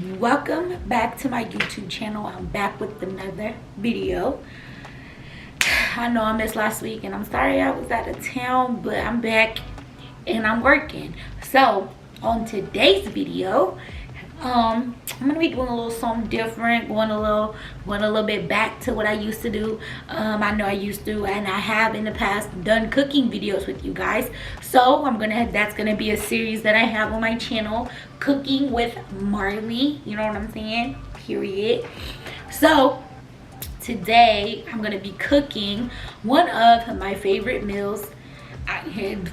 Welcome back to my YouTube channel. I'm back with another video. I know I missed last week and I'm sorry I was out of town, but I'm back and I'm working. So on today's video, I'm gonna be doing a little something different, going a little bit back to what I used to do. I know I used to, and I have in the past done cooking videos with you guys. So that's gonna be a series that I have on my channel, Cooking with Marley. You know what I'm saying? Period. So today I'm gonna be cooking one of my favorite meals.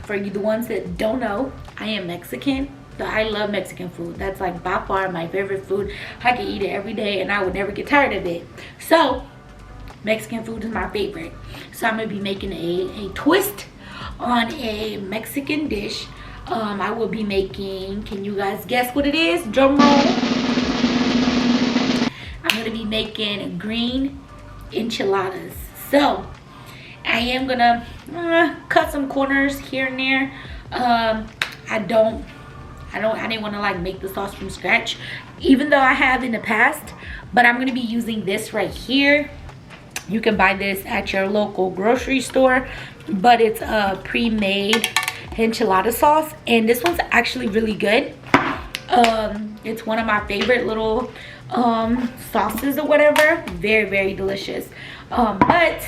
For you, the ones that don't know, I am Mexican. So I love Mexican food. That's like by far my favorite food. I can eat it every day and I would never get tired of it. So Mexican food is my favorite. So I'm gonna be making a twist on a Mexican dish. I will be making, can you guys guess what it is? Drum roll. I'm gonna be making green enchiladas. So I am gonna cut some corners here and there. I didn't want to like make the sauce from scratch, even though I have in the past, but I'm going to be using this right here. You can buy this at your local grocery store, but it's a pre-made enchilada sauce, and this one's actually really good. It's one of my favorite little sauces or whatever. Very, very delicious. But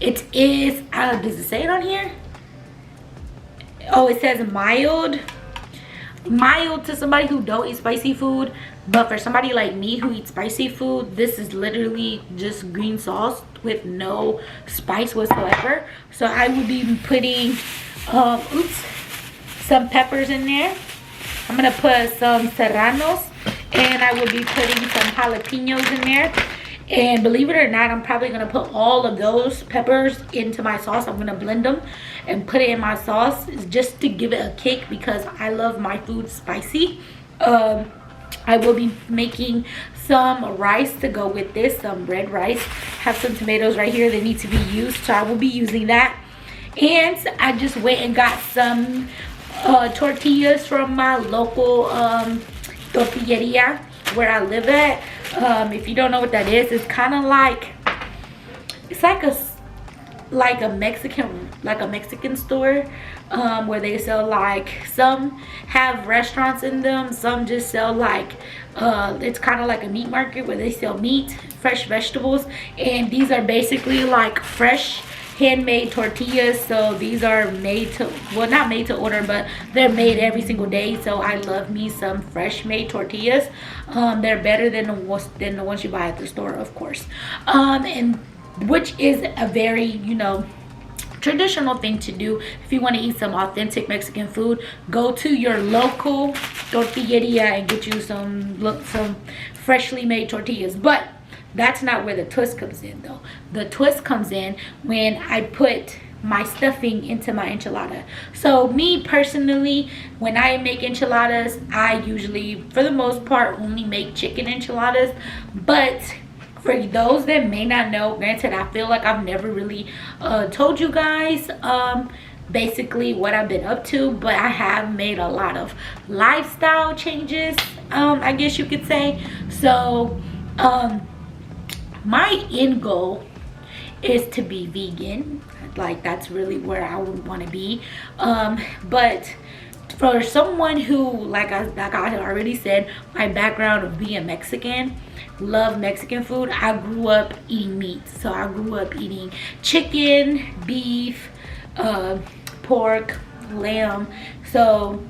it is, does it say it on here? Oh, it says mild to somebody who don't eat spicy food, but for somebody like me who eats spicy food, this is literally just green sauce with no spice whatsoever. So I would be putting some peppers in there. I'm gonna put some serranos, and I will be putting some jalapenos in there. And believe it or not, I'm probably going to put all of those peppers into my sauce. I'm going to blend them and put it in my sauce just to give it a kick, because I love my food spicy. I will be making some rice to go with this, some red rice. Have some tomatoes right here that need to be used, so I will be using that. And I just went and got some tortillas from my local tortilleria where I live at. If you don't know what that is, it's kind of like, it's like a Mexican store, where they sell, like, some have restaurants in them, some just sell like it's kind of like a meat market where they sell meat, fresh vegetables, and these are basically like fresh handmade tortillas. So these are made to, well, not made to order, but they're made every single day. So I love me some fresh made tortillas. They're better than the ones you buy at the store, of course, and which is a very, you know, traditional thing to do. If you want to eat some authentic Mexican food, go to your local tortilleria and get you some freshly made tortillas. But that's not where the twist comes in, though. The twist comes in when I put my stuffing into my enchilada. So me personally, when I make enchiladas, I usually, for the most part, only make chicken enchiladas. But for those that may not know, granted, I feel like I've never really told you guys basically what I've been up to, but I have made a lot of lifestyle changes, I guess you could say. So my end goal is to be vegan. Like, that's really where I would want to be. But for someone who, like I already said, my background of being Mexican, love Mexican food. I grew up eating meat. So I grew up eating chicken, beef, pork, lamb. So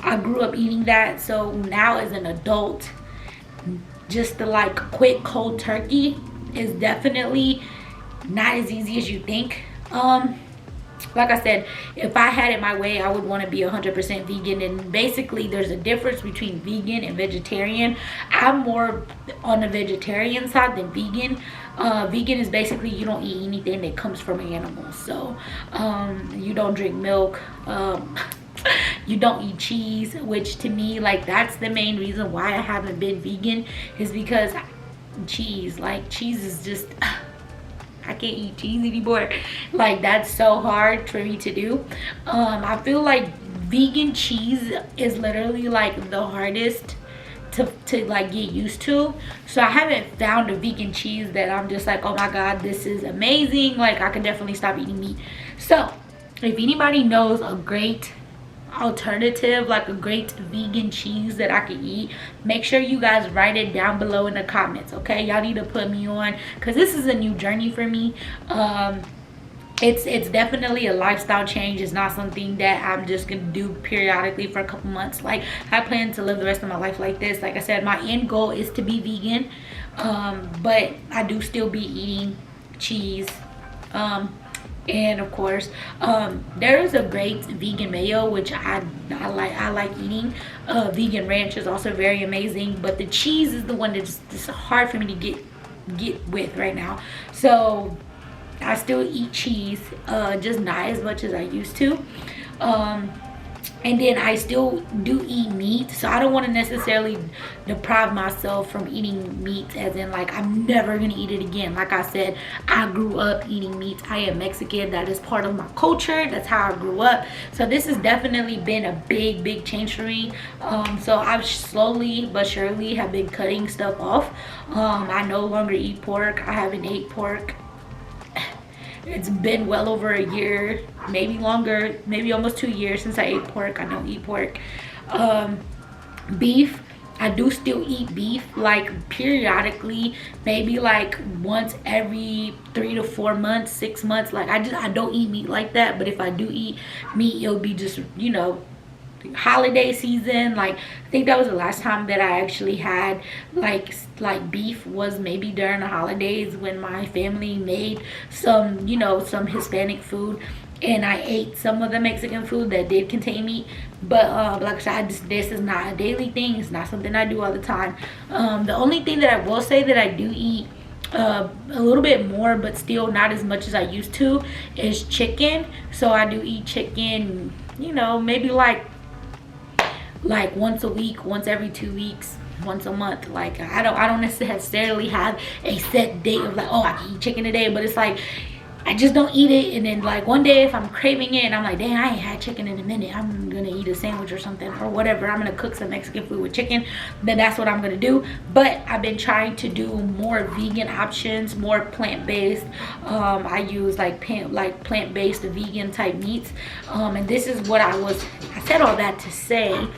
I grew up eating that. So now as an adult, just the like quick cold turkey is definitely not as easy as you think. Like I said, if I had it my way, I would want to be 100% vegan. And basically there's a difference between vegan and vegetarian. I'm more on the vegetarian side than vegan. Vegan is basically you don't eat anything that comes from animals. So you don't drink milk, you don't eat cheese, which to me, like, that's the main reason why I haven't been vegan, is because cheese is just I can't eat cheese anymore. Like, that's so hard for me to do. I feel like vegan cheese is literally like the hardest to like get used to. So I haven't found a vegan cheese that I'm just like, oh my god, this is amazing, like I can definitely stop eating meat. So if anybody knows a great alternative, like a great vegan cheese that I can eat, make sure you guys write it down below in the comments, okay? Y'all need to put me on, because this is a new journey for me. It's definitely a lifestyle change. It's not something that I'm just gonna do periodically for a couple months. Like, I plan to live the rest of my life like this. Like I said, my end goal is to be vegan, but I do still be eating cheese, and of course there is a great vegan mayo which I like eating. Vegan ranch is also very amazing, but the cheese is the one that's just hard for me to get with right now. So I still eat cheese, just not as much as I used to. And then I still do eat meat, so I don't want to necessarily deprive myself from eating meat, as in like I'm never gonna eat it again. Like I said, I grew up eating meat. I am Mexican. That is part of my culture. That's how I grew up. So this has definitely been a big change for me. So I've slowly but surely have been cutting stuff off. I no longer eat pork. I haven't ate pork. It's been well over a year, maybe longer, maybe almost 2 years since I ate pork. I don't eat pork. Beef, I do still eat beef, like periodically, maybe like once every 3 to 4 months, 6 months. Like I don't eat meat like that, but if I do eat meat, it'll be just, you know, holiday season. Like I think that was the last time that I actually had like beef, was maybe during the holidays when my family made some, you know, some Hispanic food, and I ate some of the Mexican food that did contain meat. But like I said, this is not a daily thing. It's not something I do all the time. The only thing that I will say that I do eat a little bit more, but still not as much as I used to, is chicken. So I do eat chicken, you know, maybe like once a week, once every 2 weeks, once a month. Like I don't necessarily have a set date of like, oh, I can eat chicken today, but it's like I just don't eat it, and then like one day if I'm craving it and I'm like, dang, I ain't had chicken in a minute, I'm gonna eat a sandwich or something or whatever, I'm gonna cook some Mexican food with chicken, then that's what I'm gonna do. But I've been trying to do more vegan options, more plant-based. I use like plant-based vegan type meats, and this is what I said all that to say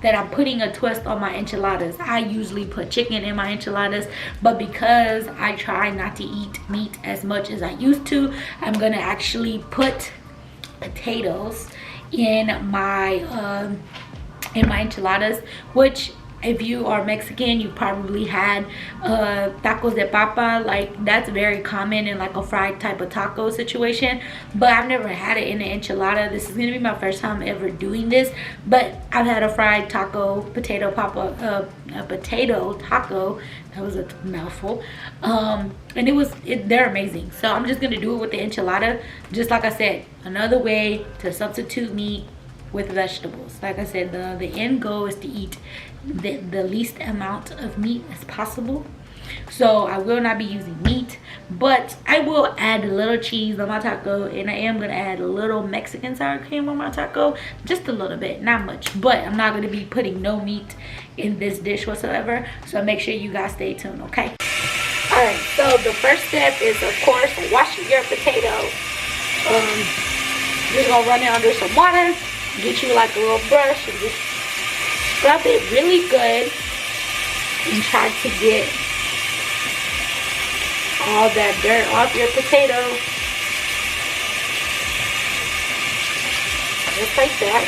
that I'm putting a twist on my enchiladas. I usually put chicken in my enchiladas, but because I try not to eat meat as much as I used to, I'm gonna actually put potatoes in my enchiladas, which if you are Mexican, you probably had tacos de papa. Like that's very common in like a fried type of taco situation, but I've never had it in an enchilada. This is gonna be my first time ever doing this, but I've had a fried taco, potato papa, a potato taco. That was a mouthful. And they're amazing. So I'm just gonna do it with the enchilada. Just like I said, another way to substitute meat with vegetables. Like I said, the end goal is to eat the least amount of meat as possible. So I will not be using meat, but I will add a little cheese on my taco, and I am gonna add a little Mexican sour cream on my taco, just a little bit, not much. But I'm not gonna be putting no meat in this dish whatsoever, so make sure you guys stay tuned, okay? All right, so the first step is, of course, washing your potato. You're gonna run it under some water, get you like a little brush, and just scrub it really good and try to get all that dirt off your potato, just like that.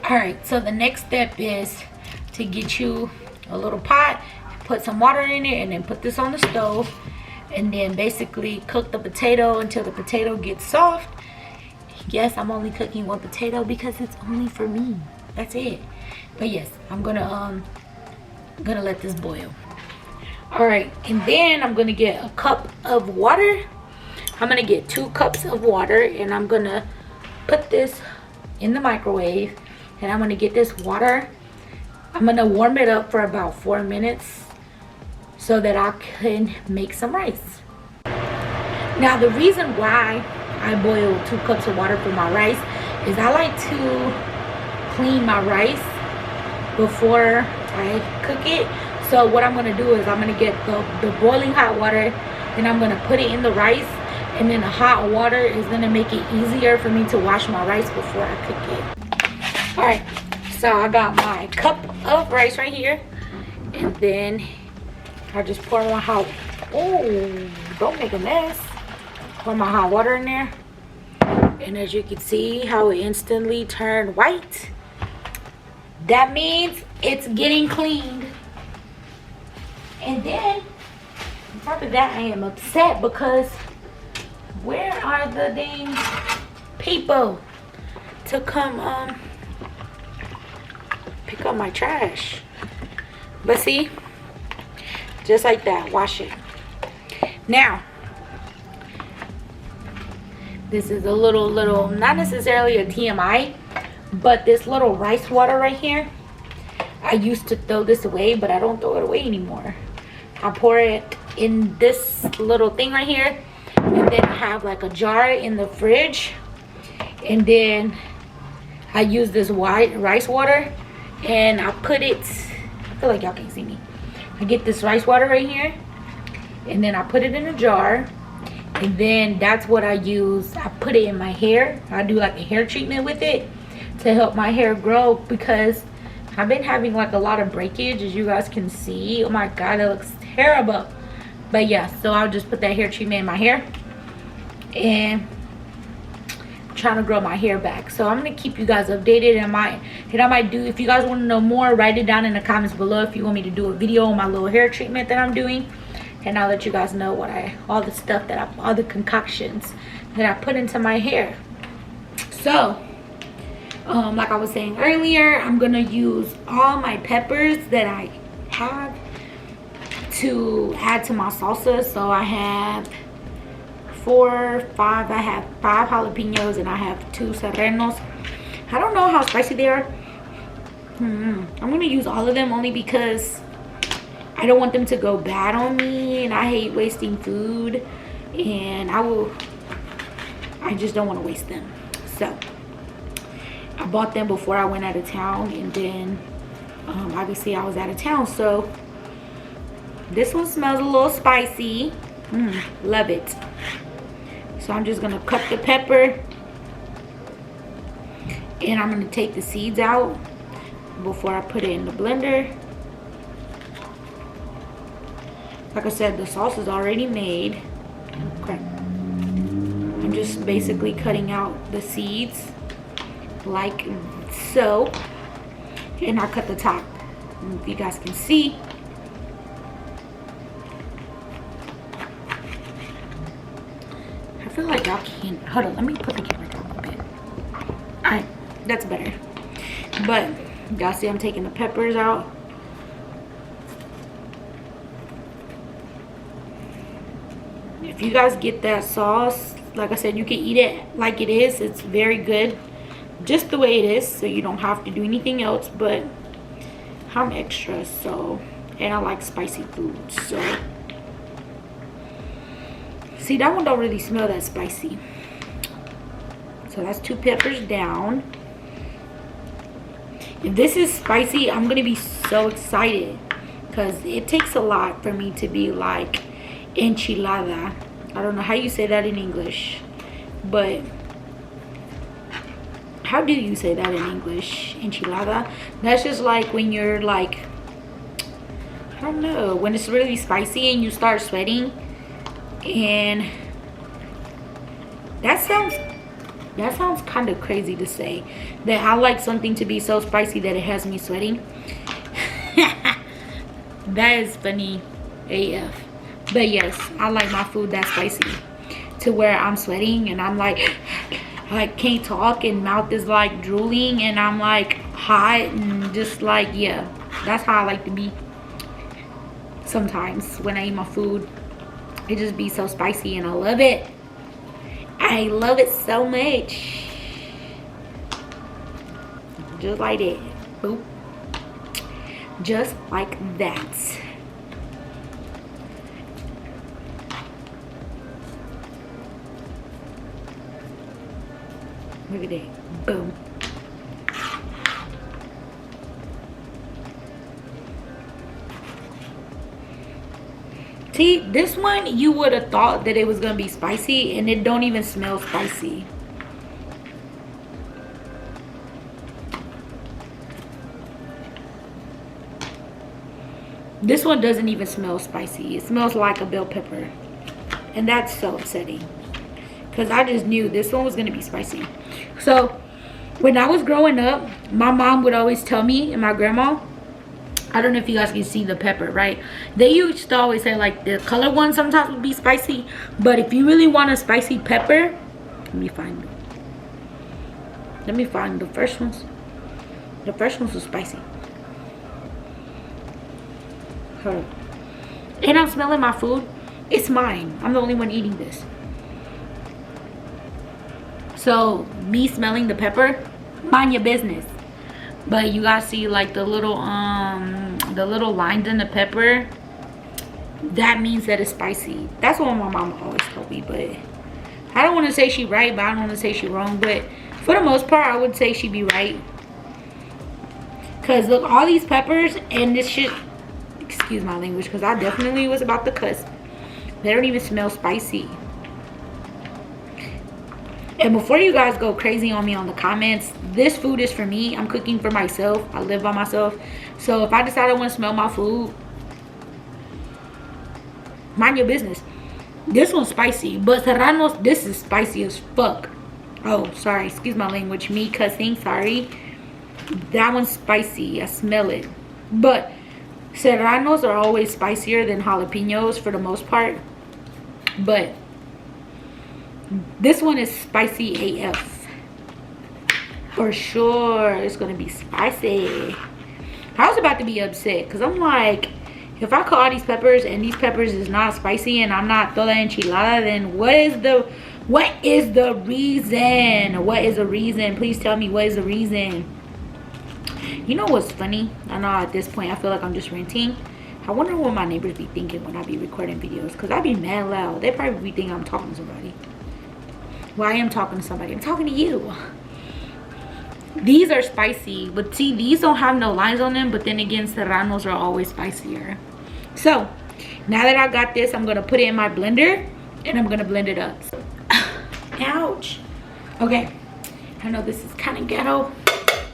All right, so the next step is to get you a little pot, put some water in it, and then put this on the stove, and then basically cook the potato until the potato gets soft. Yes, I'm only cooking one potato because it's only for me. That's it. But yes, I'm gonna let this boil. All right, and then I'm gonna get a cup of water. I'm gonna get 2 cups of water, and I'm gonna put this in the microwave, and I'm gonna get this water. I'm gonna warm it up for about 4 minutes so that I can make some rice. Now the reason why I boil 2 cups of water for my rice is I like to clean my rice before I cook it. So what I'm gonna do is I'm gonna get the boiling hot water, then I'm gonna put it in the rice, and then the hot water is gonna make it easier for me to wash my rice before I cook it. All right, so I got my cup of rice right here, and then I just pour my hot, oh, don't make a mess. Pour my hot water in there, and as you can see how it instantly turned white, that means it's getting cleaned. And then on top of that, I am upset because where are the dang people to come pick up my trash? But see, just like that, wash it. Now this is a little, not necessarily a TMI, but this little rice water right here, I used to throw this away, but I don't throw it away anymore. I pour it in this little thing right here, and then I have like a jar in the fridge, and then I use this white rice water, and I put it, I feel like y'all can't see me. I get this rice water right here, and then I put it in a jar, and then that's what I use. I put it in my hair. I do like a hair treatment with it to help my hair grow, because I've been having like a lot of breakage, as you guys can see. Oh my god, it looks terrible. But yeah, so I'll just put that hair treatment in my hair, and I'm trying to grow my hair back. So I'm gonna keep you guys updated, and I might do, if you guys want to know more, write it down in the comments below if you want me to do a video on my little hair treatment that I'm doing, and I'll let you guys know what all the stuff that all the concoctions that I put into my hair. So like I was saying earlier, I'm gonna use all my peppers that I have to add to my salsa. So I have 5 jalapenos, and I have 2 serranos. I don't know how spicy they are. I'm gonna use all of them only because I don't want them to go bad on me, and I hate wasting food, and I just don't want to waste them. So I bought them before I went out of town, and then obviously I was out of town, so this one smells a little spicy. Love it. So I'm just gonna cut the pepper, and I'm gonna take the seeds out before I put it in the blender. Like I said, the sauce is already made. Okay. I'm just basically cutting out the seeds like so, and I cut the top. And if you guys can see, I feel like y'all can't. Hold on, let me put the camera down a little bit. Alright, that's better. But y'all see I'm taking the peppers out. If you guys get that sauce, like I said, you can eat it like it is. It's very good just the way it is, so you don't have to do anything else. But I'm extra, so, and I like spicy food, so see, that one don't really smell that spicy. So that's 2 peppers down. If this is spicy, I'm gonna be so excited, because it takes a lot for me to be like enchilada. I don't know how you say that in English, but how do you say that in English? Enchilada? That's just like when you're like, I don't know, when it's really spicy and you start sweating. And that sounds kind of crazy to say, that I like something to be so spicy that it has me sweating. That is funny AF. But yes, I like my food that spicy to where I'm sweating and I'm like, I can't talk, and mouth is like drooling, and I'm like hot, and just like, yeah, that's how I like to be sometimes when I eat my food. It just be so spicy, and I love it. I love it so much. Just like that. Boop. Just like that. Look at that. Boom. See, this one you would have thought that it was gonna be spicy, and it don't even smell spicy. This one doesn't even smell spicy. It smells like a bell pepper, and that's so upsetting, because I just knew this one was gonna be spicy. So when I was growing up, my mom would always tell me, and my grandma, I don't know if you guys can see the pepper, right? They used to always say like the color one sometimes would be spicy, but if you really want a spicy pepper, let me find the first ones. The first ones were spicy. And I'm smelling my food. It's mine. I'm the only one eating this. So me smelling the pepper, mind your business. But you guys see like the little lines in the pepper, that means that it's spicy. That's what my mama always told me. But I don't want to say she right, but I don't want to say she wrong. But for the most part, I would say she be right. Because look, all these peppers and this shit, excuse my language, because I definitely was about to cuss, they don't even smell spicy. And before you guys go crazy on me on the comments, this food is for me. I'm cooking for myself. I live by myself. So if I decide I want to smell my food, mind your business. This one's spicy, but Serrano's, this is spicy as fuck. Oh, sorry. Excuse my language. Me cussing. Sorry. That one's spicy. I smell it. But Serranos are always spicier than jalapenos for the most part. But this one is spicy AF. For sure, it's gonna be spicy. I was about to be upset because I'm like, if I cook all these peppers and these peppers is not spicy and I'm not toda enchilada, then what is the reason? What is the reason? Please tell me, what is the reason? You know what's funny? I know at this point I feel like I'm just ranting. I wonder what my neighbors be thinking when I be recording videos, because I be mad loud. They probably be thinking I'm talking to somebody. Well, I am talking to somebody. I'm talking to you. These are spicy, but see, these don't have no lines on them. But then again, Serranos are always spicier. So now that I got this, I'm gonna put it in my blender and I'm gonna blend it up. Ouch. Okay, I know this is kind of ghetto,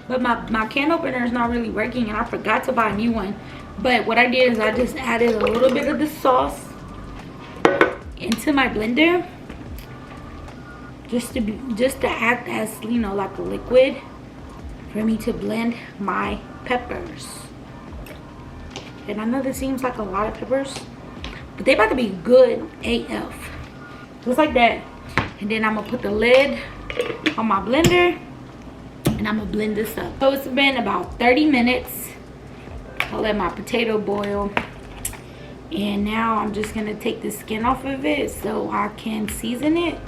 but my can opener is not really working, and I forgot to buy a new one. But what I did is I just added a little bit of the sauce into my blender, just to act as, you know, like a liquid for me to blend my peppers. And I know this seems like a lot of peppers, but they about to be good AF. Just like that. And then I'm gonna put the lid on my blender and I'm gonna blend this up. So it's been about 30 minutes. I'll let my potato boil. And now I'm just gonna take the skin off of it so I can season it.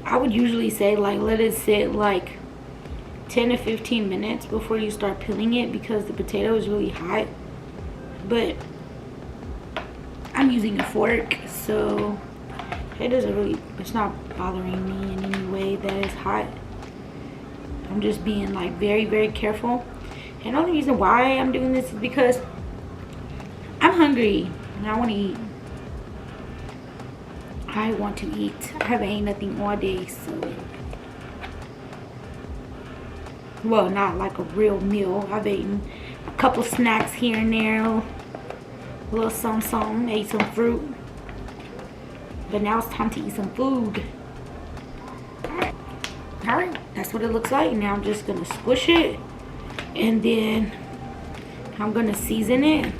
I would usually say like let it sit like 10 to 15 minutes before you start peeling it, because the potato is really hot. But I'm using a fork, so it's not bothering me in any way that it's hot. I'm just being like very, very careful. And the only reason why I'm doing this is because I'm hungry and I want to eat. I want to eat. I haven't eaten nothing all day, so, well, not like a real meal. I've eaten a couple snacks here and there, a little something, ate some fruit, but now it's time to eat some food. All right, that's what it looks like. Now I'm just gonna squish it, and then I'm gonna season it.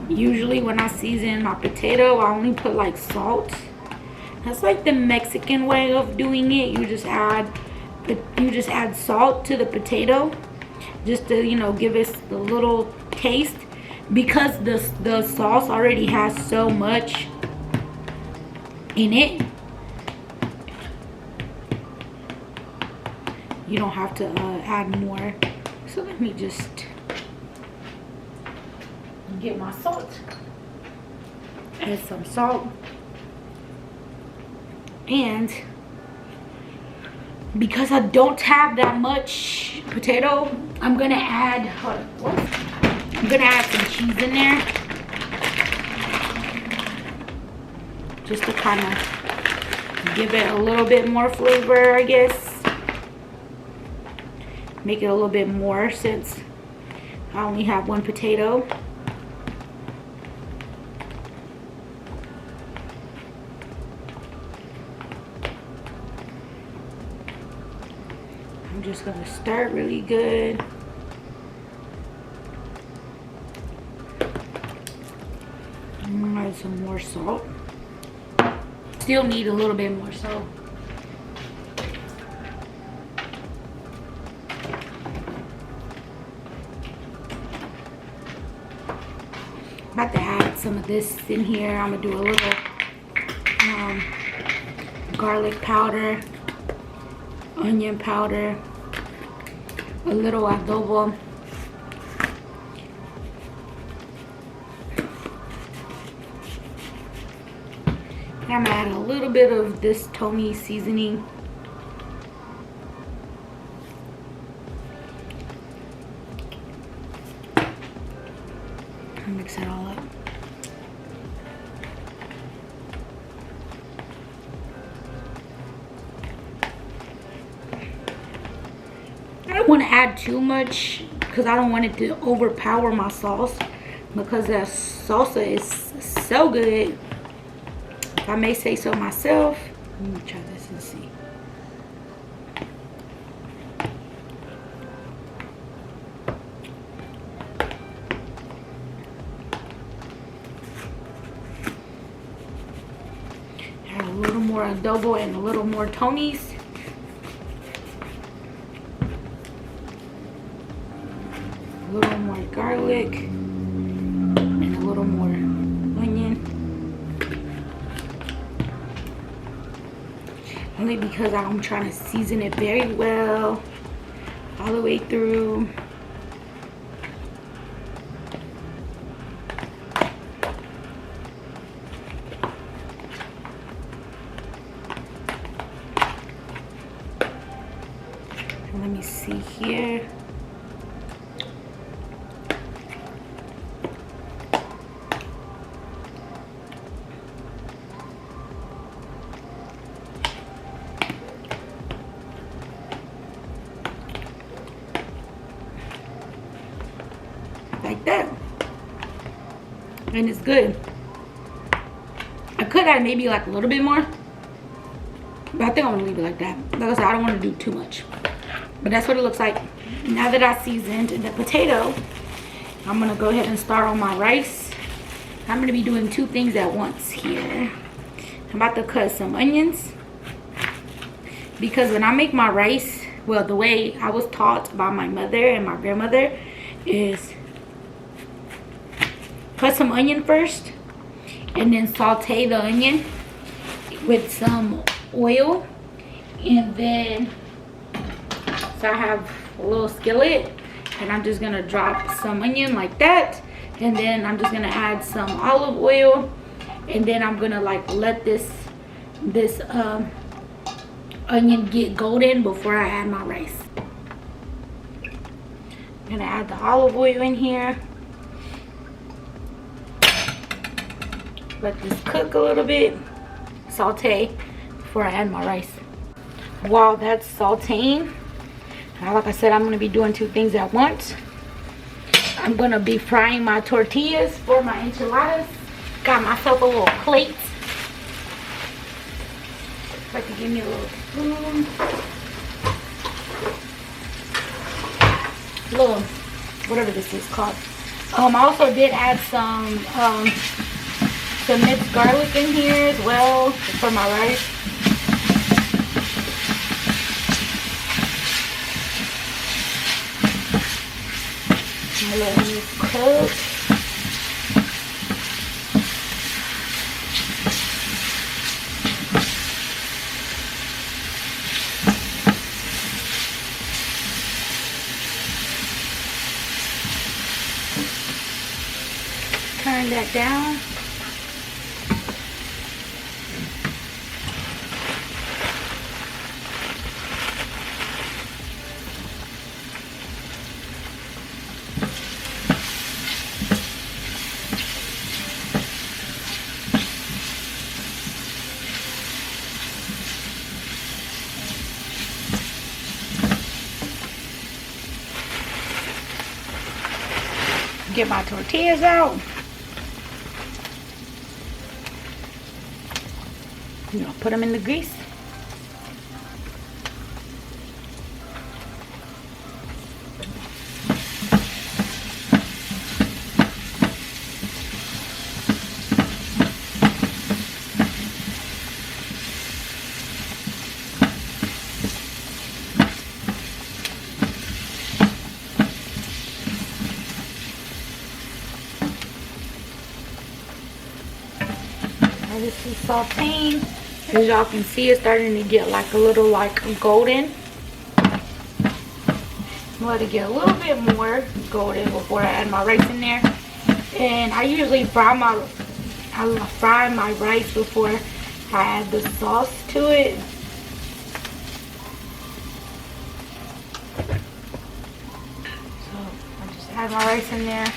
Usually when I season my potato, I only put like salt. That's like the Mexican way of doing it. You just add salt to the potato, just to, you know, give us a little taste. because the sauce already has so much in it, you don't have to add more. So let me just get my salt. Add some salt. And because I don't have that much potato, I'm gonna add, I'm gonna add some cheese in there, just to kind of give it a little bit more flavor, I guess. Make it a little bit more since I only have one potato. I'm just gonna stir it really good. Add some more salt. Still need a little bit more salt. I'm about to add some of this in here. I'm gonna do a little garlic powder, onion powder, a little adobo. I'm gonna add a little bit of this Tony seasoning. I'll mix it all up. I don't want to add too much because I don't want it to overpower my sauce, because that salsa is so good. If I may say so myself. Let me try this and see. Add a little more adobo and a little more Tony's. A little more garlic and a little more onion. Only because I'm trying to season it very well all the way through. And let me see here. Like that, and it's good. I could add maybe like a little bit more, but I think I'm gonna leave it like that. Like I said, I don't want to do too much, but that's what it looks like. Now that I seasoned the potato, I'm gonna go ahead and start on my rice. I'm gonna be doing two things at once here. I'm about to cut some onions, because when I make my rice, well, the way I was taught by my mother and my grandmother is cut some onion first and then saute the onion with some oil, and then so I have a little skillet and I'm just gonna drop some onion like that, and then I'm just gonna add some olive oil, and then I'm gonna like let this onion get golden before I add my rice. I'm gonna add the olive oil in here. Let this cook a little bit, saute before I add my rice. While that's sauteing, like I said, I'm going to be doing two things at once. I'm going to be frying my tortillas for my enchiladas. Got myself a little plate. Like to give me a little spoon. Little, whatever this is called. I also did add some minced garlic in here as well for my rice. Let me cook. turn that down. Get my tortillas out. You know, put them in the grease. This is sauteing. As y'all can see, it's starting to get like a little like golden. Let it get a little bit more golden before I add my rice in there. And I usually fry my rice before I add the sauce to it. So I just add my rice in there.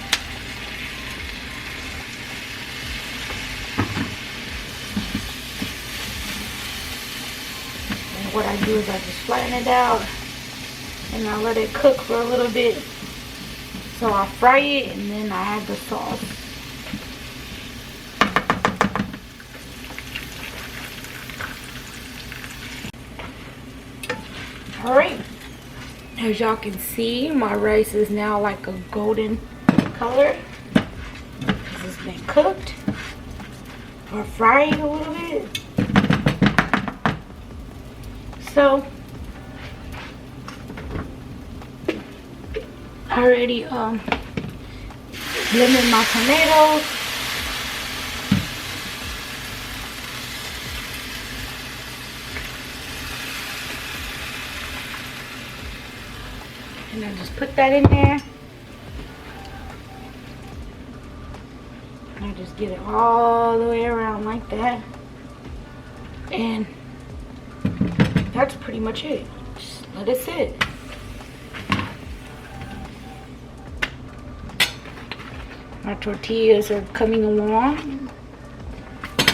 What I do is I just flatten it out and I let it cook for a little bit. So I fry it and then I add the sauce. Alright, as y'all can see, my rice is now like a golden color because it's been cooked or fried a little bit. So I already blended my tomatoes. And I just put that in there. And I just get it all the way around like that. And that's pretty much it. Just let it sit. My tortillas are coming along.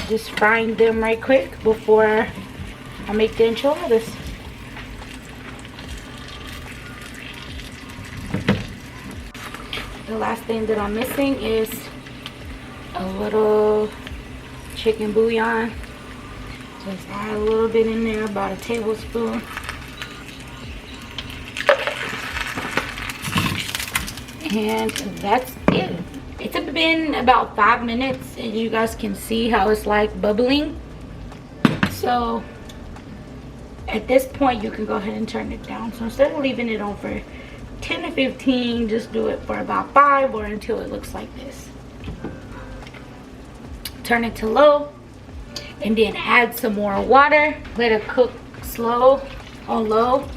Just frying them right quick before I make the enchiladas. The last thing that I'm missing is a little chicken bouillon. Just add a little bit in there, about a tablespoon. And that's it. It's been about 5 minutes and you guys can see how it's like bubbling. So at this point you can go ahead and turn it down. So instead of leaving it on for 10 to 15, just do it for about 5 or until it looks like this. Turn it to low. And then add some more water. Let it cook slow on low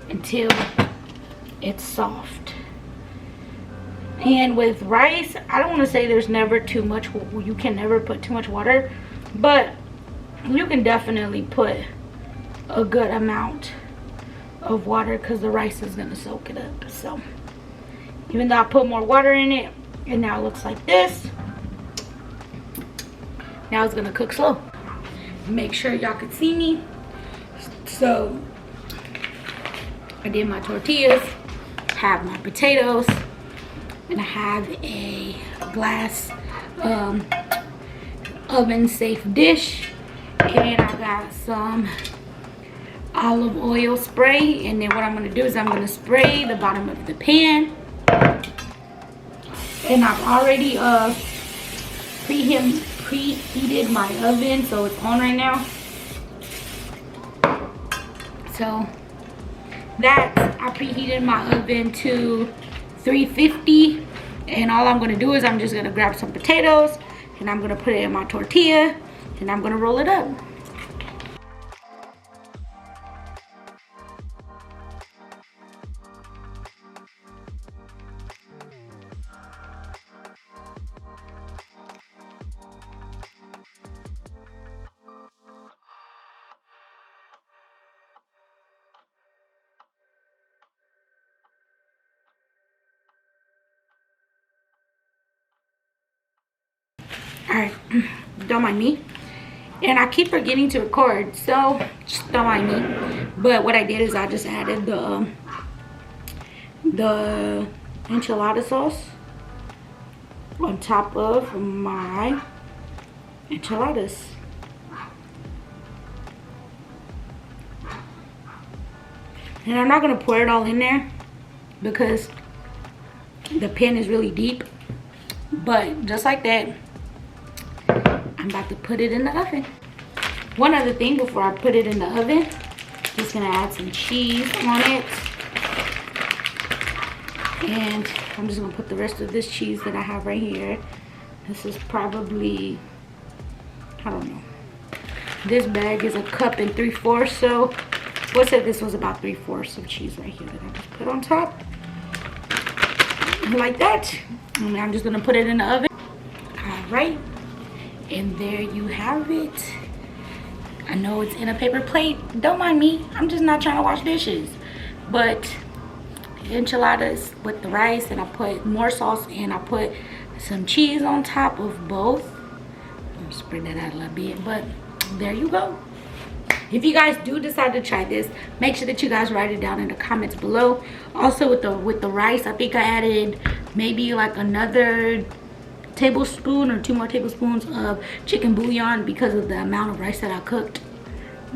until it's soft. And with rice, I don't want to say there's never too much, you can never put too much water, but you can definitely put a good amount of water because the rice is going to soak it up. So even though I put more water in it, and now it looks like this. Now it's gonna cook slow. Make sure y'all can see me. So I did my tortillas, have my potatoes, and I have a glass oven safe dish, and I got some olive oil spray. And then what I'm gonna do is I'm gonna spray the bottom of the pan, and I've already preheated my oven, so it's on right now. So that I preheated my oven to 350, and all I'm gonna do is I'm just gonna grab some potatoes and I'm gonna put it in my tortilla and I'm gonna roll it up. Alright, don't mind me. And I keep forgetting to record, so just don't mind me. But what I did is I just added the enchilada sauce on top of my enchiladas. And I'm not going to pour it all in there because the pan is really deep. But just like that, I'm about to put it in the oven. One other thing before I put it in the oven, just going to add some cheese on it. And I'm just going to put the rest of this cheese that I have right here. This is probably, I don't know. This bag is a cup and 3/4, so we'll say this was about 3/4 of cheese right here that I just put on top. Like that. And I'm just gonna put it in the oven. Alright. And there you have it. I know it's in a paper plate. Don't mind me. I'm just not trying to wash dishes. But the enchiladas with the rice, and I put more sauce, and I put some cheese on top of both. I'm gonna spread that out a little bit, but there you go. If you guys do decide to try this, make sure that you guys write it down in the comments below. Also with the rice, I think I added maybe like another tablespoon or 2 more tablespoons of chicken bouillon because of the amount of rice that I cooked,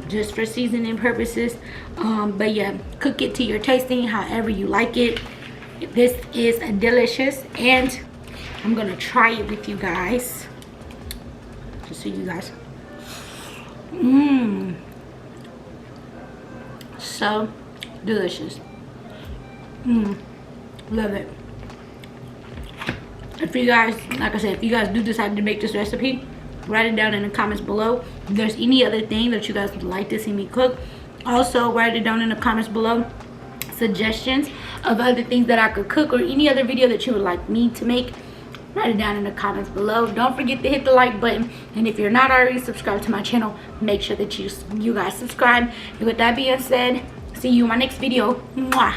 just for seasoning purposes. But yeah, cook it to your tasting, however you like it. This is delicious, and I'm gonna try it with you guys, just so you guys. So delicious. Love it. If you guys, like I said, if you guys do decide to make this recipe, write it down in the comments below. If there's any other thing that you guys would like to see me cook, also write it down in the comments below. Suggestions of other things that I could cook, or any other video that you would like me to make, write it down in the comments below. Don't forget to hit the like button, and if you're not already subscribed to my channel, make sure that you guys subscribe. And with that being said, see you in my next video. Mwah.